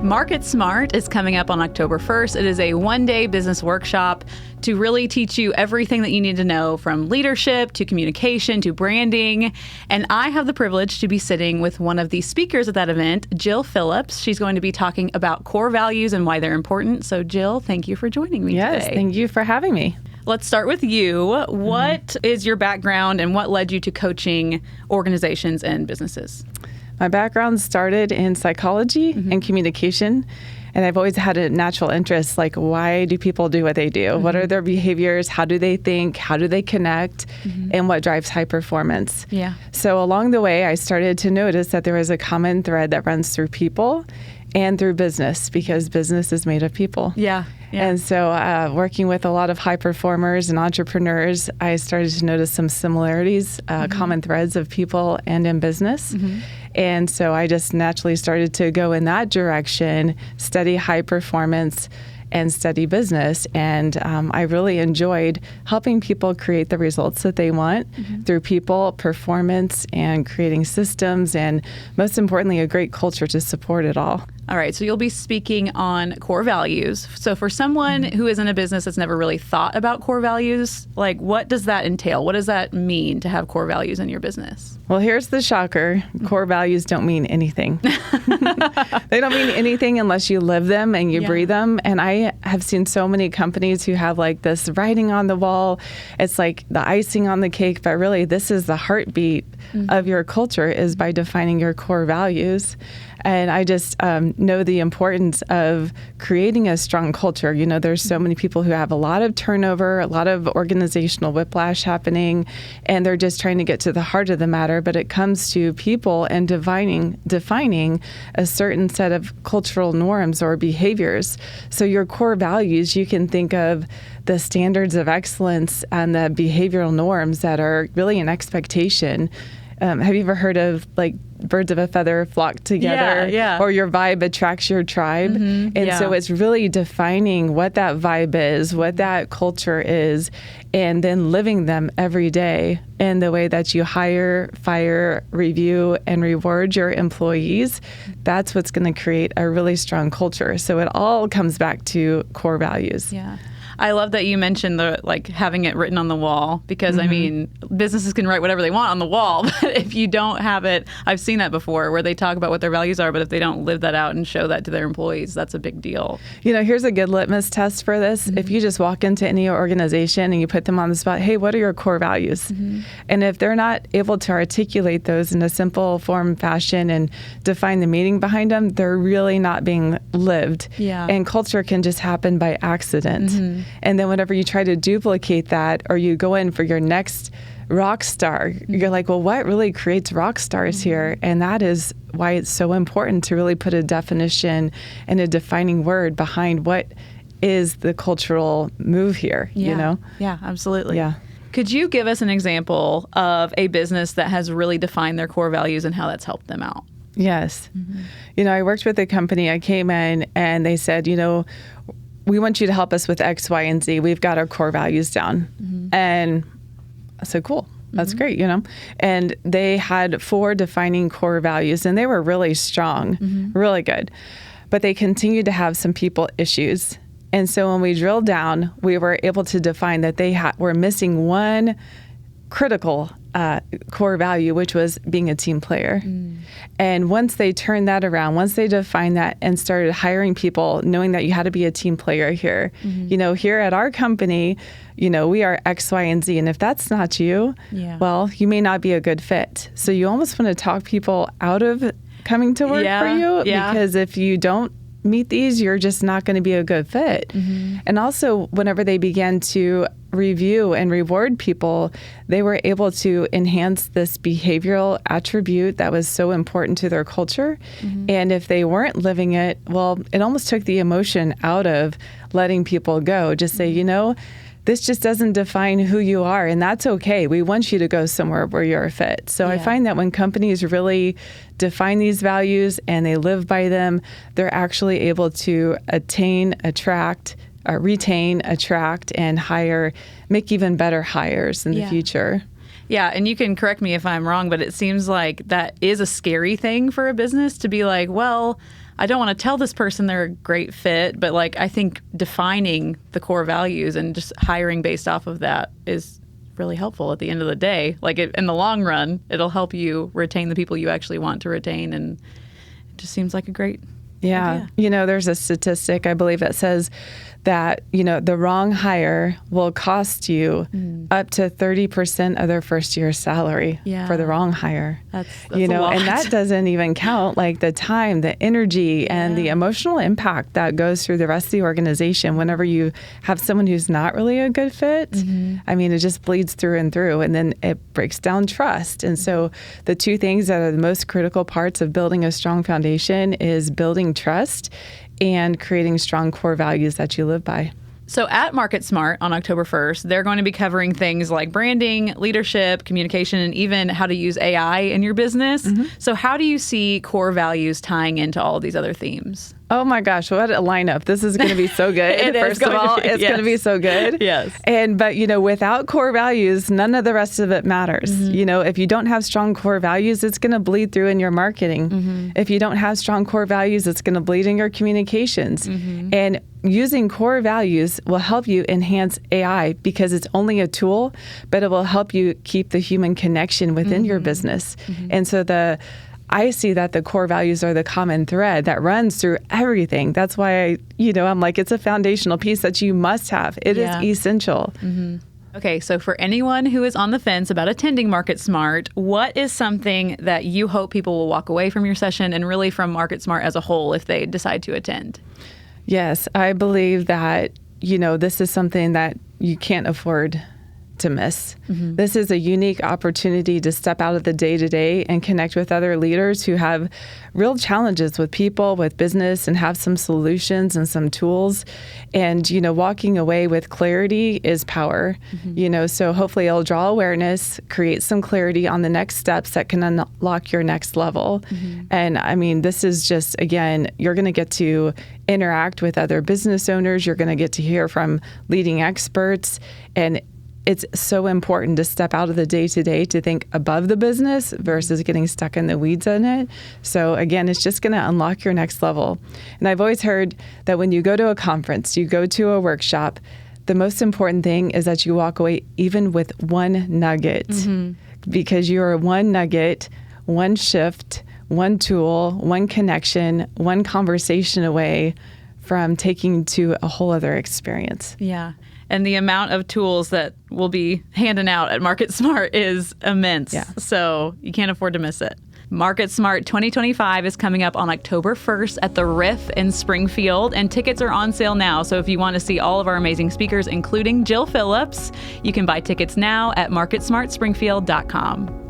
Market Smart is coming up on October 1st. It is a one-day business workshop to really teach you everything that you need to know, from leadership to communication to branding. And I have the privilege to be sitting with one of the speakers at that event, Jill Phillips. She's going to be talking about core values and why they're important. So Jill, thank you for joining me today. Yes, thank you for having me. Let's start with you. What is your background and what led you to coaching organizations and businesses? My background started in psychology and communication, and I've always had a natural interest, like, why do people do what they do? What are their behaviors? How do they think? How do they connect? And what drives high performance? Yeah. So along the way, I started to notice that there was a common thread that runs through people and through business, because business is made of people. Yeah. And so working with a lot of high performers and entrepreneurs, I started to notice some similarities, common threads of people and in business. And so I just naturally started to go in that direction, study high performance and study business. And I really enjoyed helping people create the results that they want through people, performance, and creating systems, and most importantly, a great culture to support it all. All right, so you'll be speaking on core values. So for someone who is in a business that's never really thought about core values, like, what does that entail? What does that mean to have core values in your business? Well, here's the shocker. Core values don't mean anything. They don't mean anything unless you live them and you breathe them. And I have seen so many companies who have like this writing on the wall. It's like the icing on the cake, but really this is the heartbeat of your culture, is by defining your core values. And I just know the importance of creating a strong culture. You know, there's so many people who have a lot of turnover, a lot of organizational whiplash happening, and they're just trying to get to the heart of the matter. But it comes to people and defining a certain set of cultural norms or behaviors. So your core values, you can think of the standards of excellence and the behavioral norms that are really an expectation. Have you ever heard of, like, birds of a feather flock together? Yeah. Or your vibe attracts your tribe? And so it's really defining what that vibe is, what that culture is, and then living them every day in the way that you hire, fire, review, and reward your employees. That's what's going to create a really strong culture. So it all comes back to core values. Yeah. I love that you mentioned having it written on the wall, because I mean, businesses can write whatever they want on the wall, but if you don't have it, I've seen that before, where they talk about what their values are, but if they don't live that out and show that to their employees, that's a big deal. You know, here's a good litmus test for this. If you just walk into any organization and you put them on the spot, hey, what are your core values? And if they're not able to articulate those in a simple form, fashion, and define the meaning behind them, they're really not being lived. Yeah. And culture can just happen by accident. And then whenever you try to duplicate that, or you go in for your next rock star, you're like, well, what really creates rock stars here? And that is why it's so important to really put a definition and a defining word behind what is the cultural move here, you know? Yeah, absolutely. Yeah. Could you give us an example of a business that has really defined their core values and how that's helped them out? Yes. You know, I worked with a company. I came in and they said, you know, we want you to help us with X, Y, and Z. We've got our core values down. And I said, cool. That's great, you know. And they had 4 defining core values, and they were really strong, really good. But they continued to have some people issues. And so when we drilled down, we were able to define that they were missing one critical core value, which was being a team player. And once they turned that around, once they defined that and started hiring people, knowing that you had to be a team player here, you know, here at our company, you know, we are X, Y, and Z. And if that's not you, well, you may not be a good fit. So you almost want to talk people out of coming to work for you, because if you don't meet these, you're just not going to be a good fit. And also, whenever they began to review and reward people, they were able to enhance this behavioral attribute that was so important to their culture. And if they weren't living it, well, it almost took the emotion out of letting people go. Just say, you know, this just doesn't define who you are, and that's okay. We want you to go somewhere where you're a fit. So I find that when companies really define these values and they live by them, they're actually able to retain, attract, and hire, make even better hires in the future. Yeah, and you can correct me if I'm wrong, but it seems like that is a scary thing for a business to be like, well, I don't want to tell this person they're a great fit, but like I think defining the core values and just hiring based off of that is really helpful at the end of the day. Like in the long run, it'll help you retain the people you actually want to retain, and it just seems like a great idea. There's a statistic, I believe, that says that, the wrong hire will cost you up to 30% of their first year's salary for the wrong hire. That's a lot. And that doesn't even count like the time, the energy, and the emotional impact that goes through the rest of the organization whenever you have someone who's not really a good fit. I mean, it just bleeds through and through, and then it breaks down trust. And so the two things that are the most critical parts of building a strong foundation is building trust and creating strong core values that you live by. So at Market Smart on October 1st, they're going to be covering things like branding, leadership, communication, and even how to use AI in your business. So how do you see core values tying into all of these other themes? Oh my gosh, what a lineup. This is going to be so good. First of all, it's going to be so good. Yes. But without core values, none of the rest of it matters. If you don't have strong core values, it's going to bleed through in your marketing. If you don't have strong core values, it's going to bleed in your communications. And using core values will help you enhance AI because it's only a tool, but it will help you keep the human connection within your business. And so I see that the core values are the common thread that runs through everything. That's why I'm like, it's a foundational piece that you must have. It is essential. Okay, so for anyone who is on the fence about attending Market Smart, what is something that you hope people will walk away from your session and really from Market Smart as a whole if they decide to attend? Yes, I believe that, this is something that you can't afford to miss. This is a unique opportunity to step out of the day-to-day and connect with other leaders who have real challenges with people, with business, and have some solutions and some tools. And, walking away with clarity is power. So hopefully it'll draw awareness, create some clarity on the next steps that can unlock your next level. And I mean, this is just, again, you're going to get to interact with other business owners. You're going to get to hear from leading experts, and it's so important to step out of the day-to-day to think above the business versus getting stuck in the weeds in it. So again, it's just going to unlock your next level. And I've always heard that when you go to a conference, you go to a workshop, the most important thing is that you walk away even with one nugget, because you're one nugget, one shift, one tool, one connection, one conversation away from taking to a whole other experience. Yeah. And the amount of tools that we'll be handing out at Market Smart is immense. So you can't afford to miss it. Market Smart 2025 is coming up on October 1st at the Riff in Springfield, and tickets are on sale now. So if you want to see all of our amazing speakers, including Jill Phillips, you can buy tickets now at marketsmartspringfield.com.